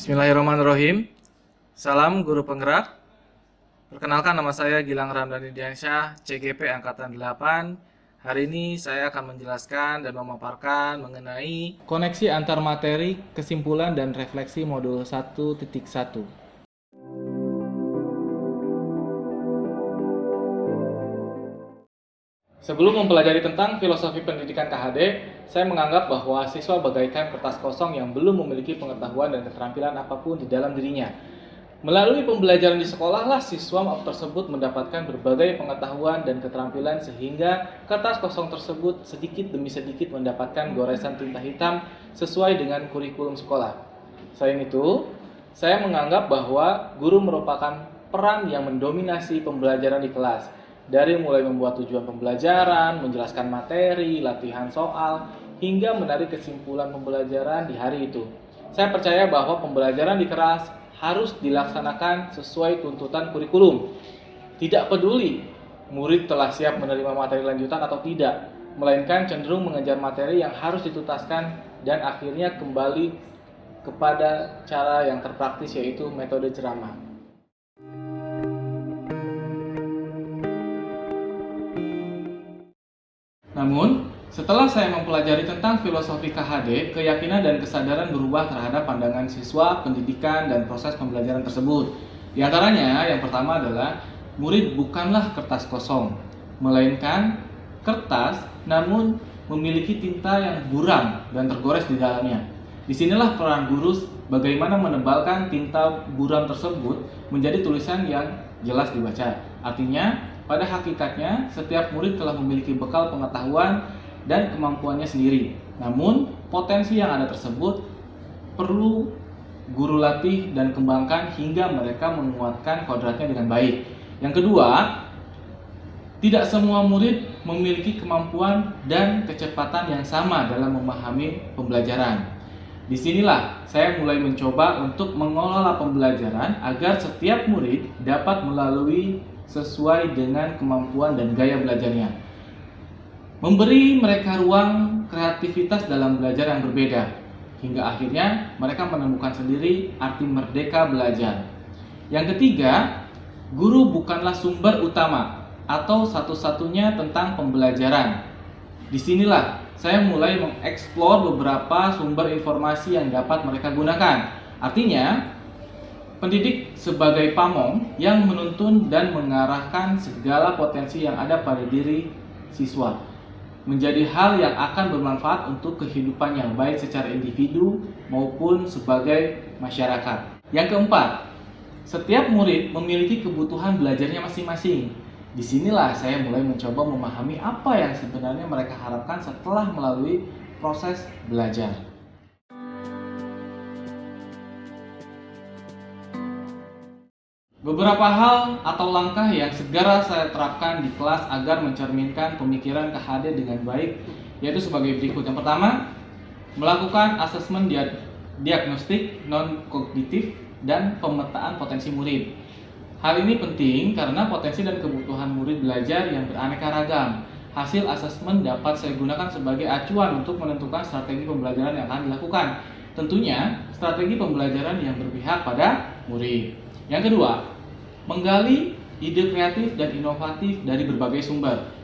Bismillahirrahmanirrahim. Salam guru penggerak. Perkenalkan, nama saya Gilang Ramdhani Diansyah, CGP Angkatan 8. Hari ini saya akan menjelaskan dan memaparkan mengenai koneksi antar materi, kesimpulan, dan refleksi modul 1.1. Sebelum mempelajari tentang filosofi pendidikan KHD, saya menganggap bahwa siswa bagaikan kertas kosong yang belum memiliki pengetahuan dan keterampilan apapun di dalam dirinya. Melalui pembelajaran di sekolahlah siswa tersebut mendapatkan berbagai pengetahuan dan keterampilan sehingga kertas kosong tersebut sedikit demi sedikit mendapatkan goresan tinta hitam sesuai dengan kurikulum sekolah. Selain itu, saya menganggap bahwa guru merupakan peran yang mendominasi pembelajaran di kelas. Dari mulai membuat tujuan pembelajaran, menjelaskan materi, latihan soal, hingga menarik kesimpulan pembelajaran di hari itu. Saya percaya bahwa pembelajaran di kelas harus dilaksanakan sesuai tuntutan kurikulum. Tidak peduli murid telah siap menerima materi lanjutan atau tidak, melainkan cenderung mengejar materi yang harus dituntaskan dan akhirnya kembali kepada cara yang terpraktis, yaitu metode ceramah. Namun, setelah saya mempelajari tentang filosofi KHD, keyakinan dan kesadaran berubah terhadap pandangan siswa, pendidikan, dan proses pembelajaran tersebut. Di antaranya, yang pertama adalah murid bukanlah kertas kosong, melainkan kertas namun memiliki tinta yang buram dan tergores di dalamnya. Disinilah peran guru bagaimana menebalkan tinta buram tersebut menjadi tulisan yang jelas dibaca. Artinya, pada hakikatnya, setiap murid telah memiliki bekal pengetahuan dan kemampuannya sendiri. Namun, potensi yang ada tersebut perlu guru latih dan kembangkan hingga mereka menguatkan kodratnya dengan baik. Yang kedua, tidak semua murid memiliki kemampuan dan kecepatan yang sama dalam memahami pembelajaran. Disinilah saya mulai mencoba untuk mengelola pembelajaran agar setiap murid dapat melalui sesuai dengan kemampuan dan gaya belajarnya. Memberi mereka ruang kreativitas dalam belajar yang berbeda, hingga akhirnya mereka menemukan sendiri arti merdeka belajar. Yang ketiga, guru bukanlah sumber utama atau satu-satunya tentang pembelajaran. Disinilah saya mulai mengeksplor beberapa sumber informasi yang dapat mereka gunakan. Artinya, pendidik sebagai pamong yang menuntun dan mengarahkan segala potensi yang ada pada diri siswa menjadi hal yang akan bermanfaat untuk kehidupannya baik secara individu maupun sebagai masyarakat. Yang keempat, setiap murid memiliki kebutuhan belajarnya masing-masing. Disinilah saya mulai mencoba memahami apa yang sebenarnya mereka harapkan setelah melalui proses belajar. Beberapa hal atau langkah yang segera saya terapkan di kelas agar mencerminkan pemikiran KHD dengan baik, yaitu sebagai berikut. Yang pertama, melakukan asesmen diagnostik non-kognitif dan pemetaan potensi murid. Hal ini penting karena potensi dan kebutuhan murid belajar yang beraneka ragam. Hasil asesmen dapat saya gunakan sebagai acuan untuk menentukan strategi pembelajaran yang akan dilakukan. Tentunya, strategi pembelajaran yang berpihak pada murid. Yang kedua, menggali ide kreatif dan inovatif dari berbagai sumber.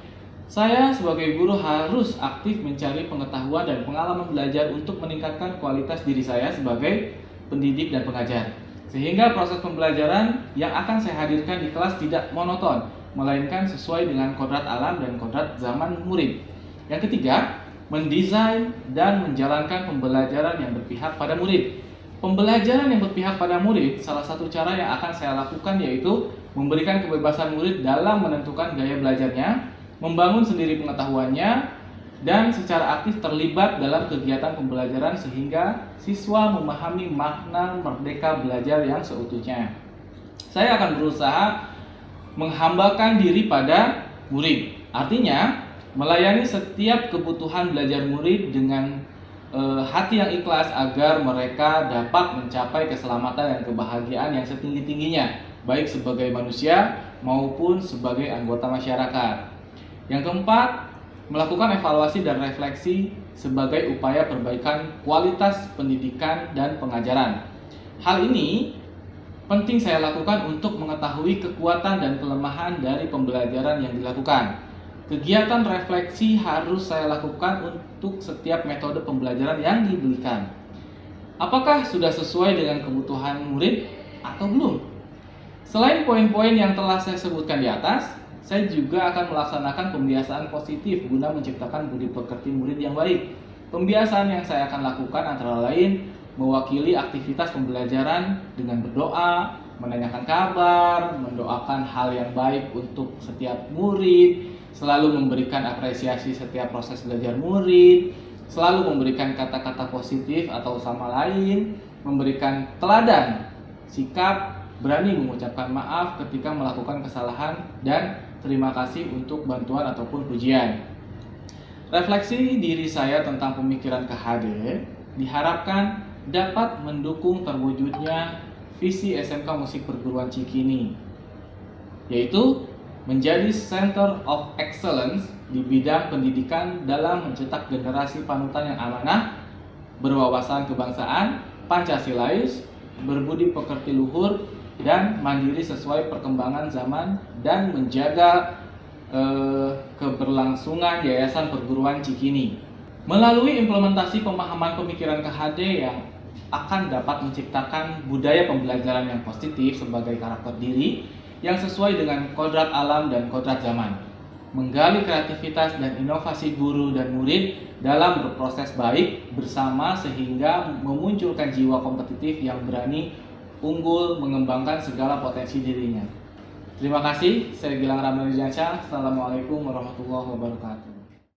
Saya sebagai guru harus aktif mencari pengetahuan dan pengalaman belajar untuk meningkatkan kualitas diri saya sebagai pendidik dan pengajar. Sehingga proses pembelajaran yang akan saya hadirkan di kelas tidak monoton, melainkan sesuai dengan kodrat alam dan kodrat zaman murid. Yang ketiga, mendesain dan menjalankan pembelajaran yang berpihak pada murid. Pembelajaran yang berpihak pada murid, salah satu cara yang akan saya lakukan yaitu memberikan kebebasan murid dalam menentukan gaya belajarnya, membangun sendiri pengetahuannya, dan secara aktif terlibat dalam kegiatan pembelajaran sehingga siswa memahami makna merdeka belajar yang seutuhnya. Saya akan berusaha menghambakan diri pada murid. Artinya, melayani setiap kebutuhan belajar murid dengan hati yang ikhlas agar mereka dapat mencapai keselamatan dan kebahagiaan yang setinggi-tingginya, baik sebagai manusia maupun sebagai anggota masyarakat. Yang keempat, melakukan evaluasi dan refleksi sebagai upaya perbaikan kualitas pendidikan dan pengajaran. Hal ini penting saya lakukan untuk mengetahui kekuatan dan kelemahan dari pembelajaran yang dilakukan. Kegiatan refleksi harus saya lakukan untuk setiap metode pembelajaran yang diberikan. Apakah sudah sesuai dengan kebutuhan murid atau belum? Selain poin-poin yang telah saya sebutkan di atas, saya juga akan melaksanakan pembiasaan positif guna menciptakan budi pekerti murid yang baik. Pembiasaan yang saya akan lakukan antara lain mewakili aktivitas pembelajaran dengan berdoa, menanyakan kabar, mendoakan hal yang baik untuk setiap murid, selalu memberikan apresiasi setiap proses belajar murid, selalu memberikan kata-kata positif atau sama lain, memberikan teladan, sikap, berani mengucapkan maaf ketika melakukan kesalahan, dan terima kasih untuk bantuan ataupun pujian. Refleksi diri saya tentang pemikiran KHD diharapkan dapat mendukung terwujudnya visi SMK Musik Perguruan Cikini, yaitu menjadi Center of Excellence di bidang pendidikan dalam mencetak generasi panutan yang amanah, berwawasan kebangsaan, Pancasilais, berbudi pekerti luhur, dan mandiri sesuai perkembangan zaman, dan menjaga keberlangsungan Yayasan Perguruan Cikini. Melalui implementasi pemahaman pemikiran KHD yang akan dapat menciptakan budaya pembelajaran yang positif sebagai karakter diri yang sesuai dengan kodrat alam dan kodrat zaman, menggali kreativitas dan inovasi guru dan murid dalam berproses baik bersama sehingga memunculkan jiwa kompetitif yang berani unggul mengembangkan segala potensi dirinya. Terima kasih, saya Gilang Ramdan Diansyah. Assalamualaikum warahmatullahi wabarakatuh.